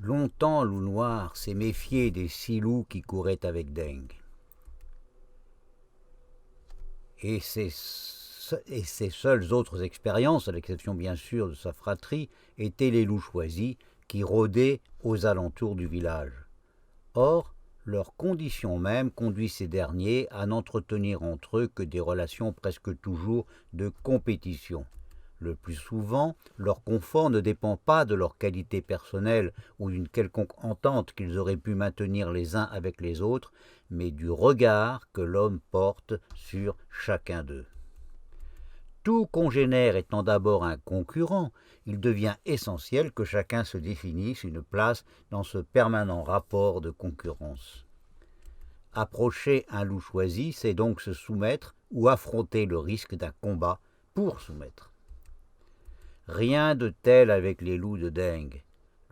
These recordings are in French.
Longtemps Loup Noir s'est méfié des 6 loups qui couraient avec Deng. Et ses seules autres expériences, à l'exception bien sûr de sa fratrie, étaient les loups choisis qui rôdaient aux alentours du village. Or, leur condition même conduit ces derniers à n'entretenir entre eux que des relations presque toujours de compétition. Le plus souvent, leur confort ne dépend pas de leur qualité personnelle ou d'une quelconque entente qu'ils auraient pu maintenir les uns avec les autres, mais du regard que l'homme porte sur chacun d'eux. Tout congénère étant d'abord un concurrent, il devient essentiel que chacun se définisse une place dans ce permanent rapport de concurrence. Approcher un loup choisi, c'est donc se soumettre ou affronter le risque d'un combat pour soumettre. Rien de tel avec les loups de Deng.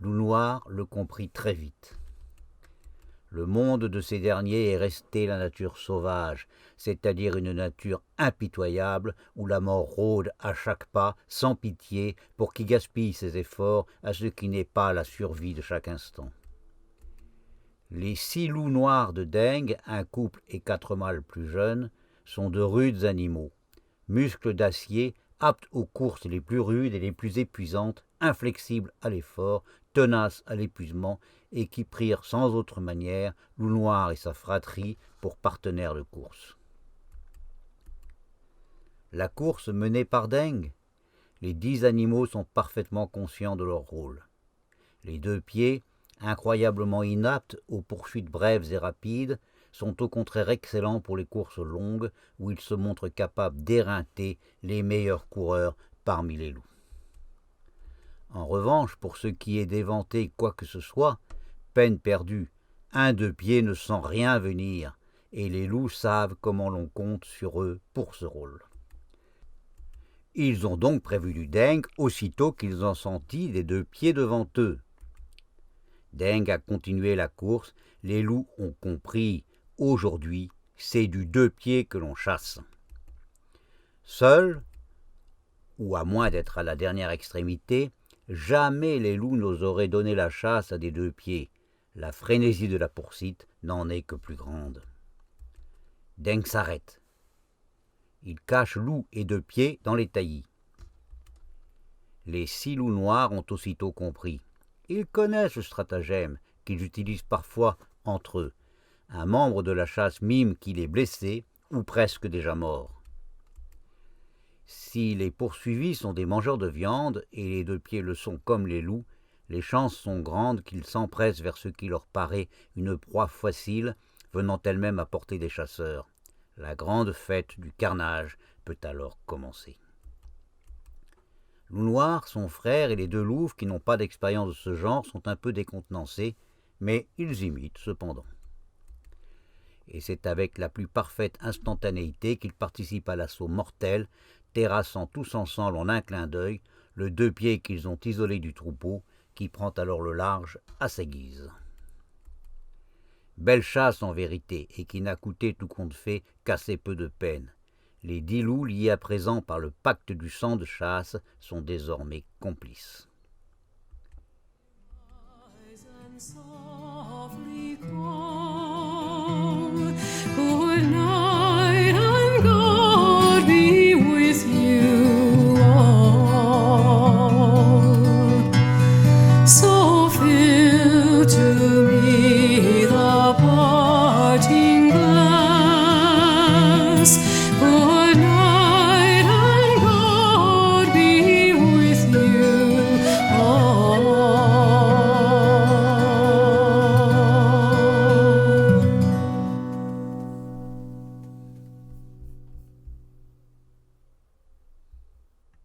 Loup Noir le comprit très vite. Le monde de ces derniers est resté la nature sauvage, c'est-à-dire une nature impitoyable où la mort rôde à chaque pas, sans pitié, pour qui gaspille ses efforts à ce qui n'est pas la survie de chaque instant. Les 6 loups noirs de Deng, un couple et 4 mâles plus jeunes, sont de rudes animaux, muscles d'acier, aptes aux courses les plus rudes et les plus épuisantes, inflexibles à l'effort, tenaces à l'épuisement, et qui prirent sans autre manière Loup Noir et sa fratrie pour partenaires de course. La course menée par Deng, les 10 animaux sont parfaitement conscients de leur rôle. Les 2 pieds, incroyablement inaptes aux poursuites brèves et rapides, sont au contraire excellents pour les courses longues où ils se montrent capables d'éreinter les meilleurs coureurs parmi les loups. En revanche, pour ce qui est d'éventer quoi que ce soit, peine perdue, un 2 pieds ne sent rien venir, et les loups savent comment l'on compte sur eux pour ce rôle. Ils ont donc prévenu Deng aussitôt qu'ils ont senti les 2 pieds devant eux. Deng a continué la course, les loups ont compris. Aujourd'hui, c'est du 2 pieds que l'on chasse. Seuls, ou à moins d'être à la dernière extrémité, jamais les loups n'oseraient donner la chasse à des 2 pieds. La frénésie de la poursuite n'en est que plus grande. Deng s'arrête. Il cache loup et 2 pieds dans les taillis. Les 6 loups noirs ont aussitôt compris. Ils connaissent le stratagème qu'ils utilisent parfois entre eux. Un membre de la chasse mime qu'il est blessé ou presque déjà mort. Si les poursuivis sont des mangeurs de viande et les 2 pieds le sont comme les loups, les chances sont grandes qu'ils s'empressent vers ce qui leur paraît une proie facile, venant elle-même à portée des chasseurs. La grande fête du carnage peut alors commencer. Loup Noir, son frère et les 2 louves qui n'ont pas d'expérience de ce genre sont un peu décontenancés, mais ils imitent cependant. Et c'est avec la plus parfaite instantanéité qu'ils participent à l'assaut mortel, terrassant tous ensemble en un clin d'œil le 2 pieds qu'ils ont isolé du troupeau, qui prend alors le large à sa guise. Belle chasse en vérité, et qui n'a coûté tout compte fait qu'assez peu de peine. Les 10 loups, liés à présent par le pacte du sang de chasse, sont désormais complices.